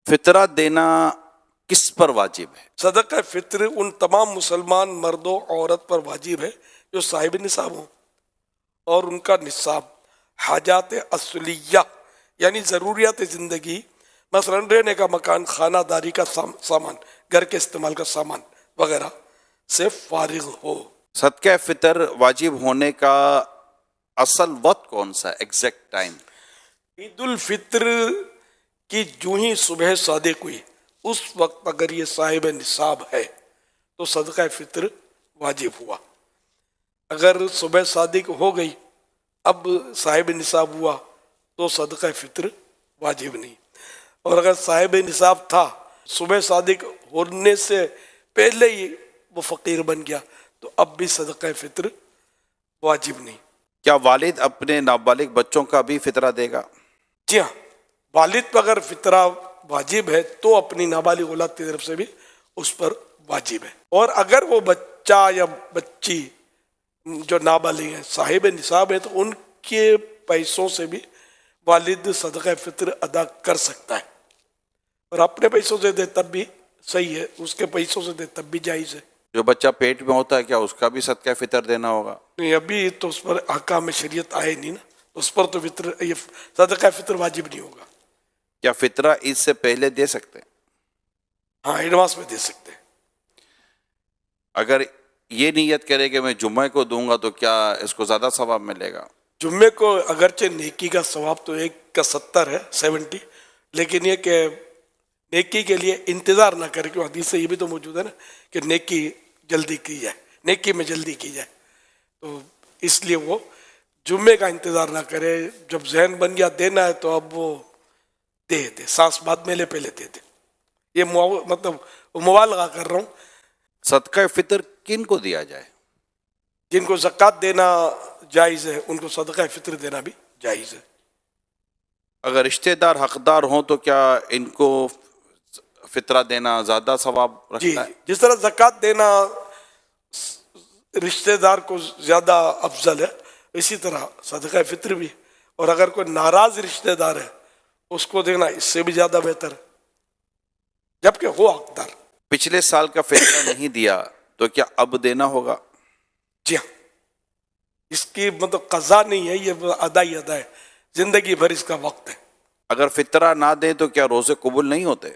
فطرہ دینا کس پر واجب ہے؟ صدقہ فطر ان تمام مسلمان مرد و عورت پر واجب ہے جو صاحب نصاب ہوں اور ان کا نصاب حاجات اصلیہ یعنی ضروریات زندگی، مثلا رہنے کا مکان، خانہ داری کا سامان، گھر کے استعمال کا سامان وغیرہ سے فارغ ہو۔ صدقہ فطر واجب ہونے کا اصل وقت کون سا، ایگزیکٹ ٹائم؟ عید الفطر کی جو ہی صبح صادق ہوئی اس وقت اگر یہ صاحب نصاب ہے تو صدقہ فطر واجب ہوا۔ اگر صبح صادق ہو گئی اب صاحب نصاب ہوا تو صدقہ فطر واجب نہیں، اور اگر صاحب نصاب تھا صبح صادق ہونے سے پہلے ہی وہ فقیر بن گیا تو اب بھی صدقہ فطر واجب نہیں۔ کیا والد اپنے نابالغ بچوں کا بھی فطرہ دے گا؟ جی ہاں، والد پر اگر فطرہ واجب ہے تو اپنی نابالغ اولاد کی طرف سے بھی اس پر واجب ہے، اور اگر وہ بچہ یا بچی جو نابالغ ہے صاحب نصاب ہے تو ان کے پیسوں سے بھی والد صدقہ فطر ادا کر سکتا ہے، اور اپنے پیسوں سے دے تب بھی صحیح ہے، اس کے پیسوں سے دے تب بھی جائز ہے۔ جو بچہ پیٹ میں ہوتا ہے کیا اس کا بھی صدقہ فطر دینا ہوگا؟ نہیں، ابھی تو اس پر احکام شریعت آئے نہیں نا، اس پر تو فطر یہ صدقہ فطر واجب نہیں ہوگا۔ کیا فطرہ عید سے پہلے دے سکتے ہیں؟ ہاں، ایڈوانس میں دے سکتے ہیں۔ اگر یہ نیت کرے کہ میں جمعہ کو دوں گا تو کیا اس کو زیادہ ثواب ملے گا؟ جمعے کو اگرچہ نیکی کا ثواب تو 1/70 ہے 70، لیکن یہ کہ نیکی کے لیے انتظار نہ کرے، کیوں حدیث سے یہ بھی تو موجود ہے نا کہ نیکی جلدی کی جائے، نیکی میں جلدی کی جائے، تو اس لیے وہ جمعے کا انتظار نہ کرے، جب ذہن بن گیا دینا ہے تو اب وہ دے دے، سانس بعد میں لے پہلے دے دے۔ یہ مطلب مبالغہ کر رہا ہوں۔ صدقہ فطر کن کو دیا جائے؟ جن کو زکوٰۃ دینا جائز ہے ان کو صدقہ فطر دینا بھی جائز ہے۔ اگر رشتہ دار حقدار ہوں تو کیا ان کو فطرہ دینا زیادہ ثواب جی، رکھتا ہے؟ جس طرح زکوٰۃ دینا رشتہ دار کو زیادہ افضل ہے اسی طرح صدقہ فطر بھی، اور اگر کوئی ناراض رشتہ دار ہے اس کو دینا اس سے بھی زیادہ بہتر ہے، جبکہ وہ حقدار۔ پچھلے سال کا فطرہ نہیں دیا تو کیا اب دینا ہوگا؟ جی ہاں، اس کی مطلب قضا نہیں ہے، یہ ادا ہی ادا ہے، زندگی بھر اس کا وقت ہے۔ اگر فطرہ نہ دیں تو کیا روزے قبول نہیں ہوتے؟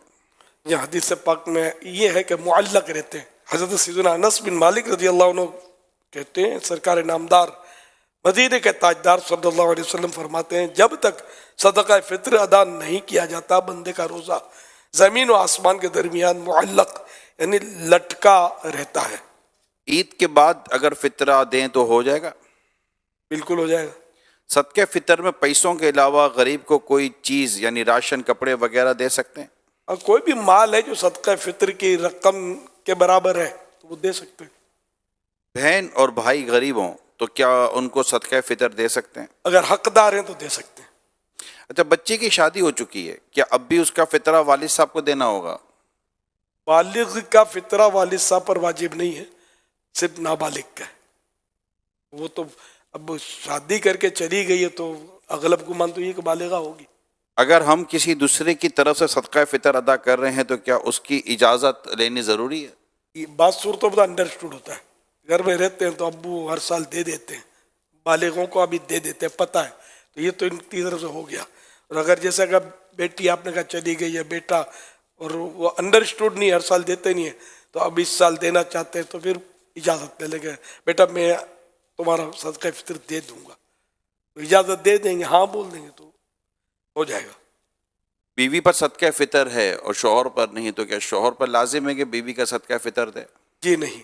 یہ حدیث پاک میں یہ ہے کہ معلق رہتے ہیں۔ حضرت سیدنا انس بن مالک رضی اللہ عنہ کہتے ہیں، سرکار نامدار مدینے کے تاجدار صلی اللہ علیہ وسلم فرماتے ہیں، جب تک صدقہ فطر ادا نہیں کیا جاتا بندے کا روزہ زمین و آسمان کے درمیان معلق یعنی لٹکا رہتا ہے۔ عید کے بعد اگر فطرہ دیں تو ہو جائے گا؟ بالکل ہو جائے گا۔ صدقہ فطر میں پیسوں کے علاوہ غریب کو کوئی چیز یعنی راشن، کپڑے وغیرہ دے سکتے ہیں؟ اور کوئی بھی مال ہے جو صدقہ فطر کی رقم کے برابر ہے تو وہ دے سکتے ہیں۔ بہن اور بھائی غریب ہوں تو کیا ان کو صدقہ فطر دے سکتے ہیں؟ اگر حقدار ہیں تو دے سکتے ہیں۔ اچھا، بچے کی شادی ہو چکی ہے، کیا اب بھی اس کا فطرہ والد صاحب کو دینا ہوگا؟ بالغ کا فطرہ والد صاحب پر واجب نہیں ہے، صرف نابالغ کا ہے۔ وہ تو اب شادی کر کے چلی گئی ہے تو اغلب گمان تو یہ کہ بالغہ ہوگی۔ اگر ہم کسی دوسرے کی طرف سے صدقہ فطر ادا کر رہے ہیں تو کیا اس کی اجازت لینی ضروری ہے؟ یہ بات صورتوں میں انڈرسٹوڈ ہوتا ہے، گھر میں رہتے ہیں تو ابو ہر سال دے دیتے ہیں، بالغوں کو ابھی دے دیتے ہیں، پتہ ہے، تو یہ تو ان کی طرف سے ہو گیا۔ اور اگر جیسا کہ بیٹی آپ نے کہا چلی گئی ہے، بیٹا، اور وہ انڈرسٹوڈ نہیں، ہر سال دیتے نہیں ہیں، تو اب اس سال دینا چاہتے ہیں تو پھر اجازت لے لیں گے، بیٹا میں تمہارا صدقہ فطر دے دوں گا، تو اجازت دے دیں گے، ہاں بول دیں گے تو ہو جائے گا۔ بیوی پر صدقہ فطر ہے اور شوہر پر نہیں تو کیا شوہر پر لازم ہے کہ بیوی کا صدقہ فطر دے؟ جی نہیں،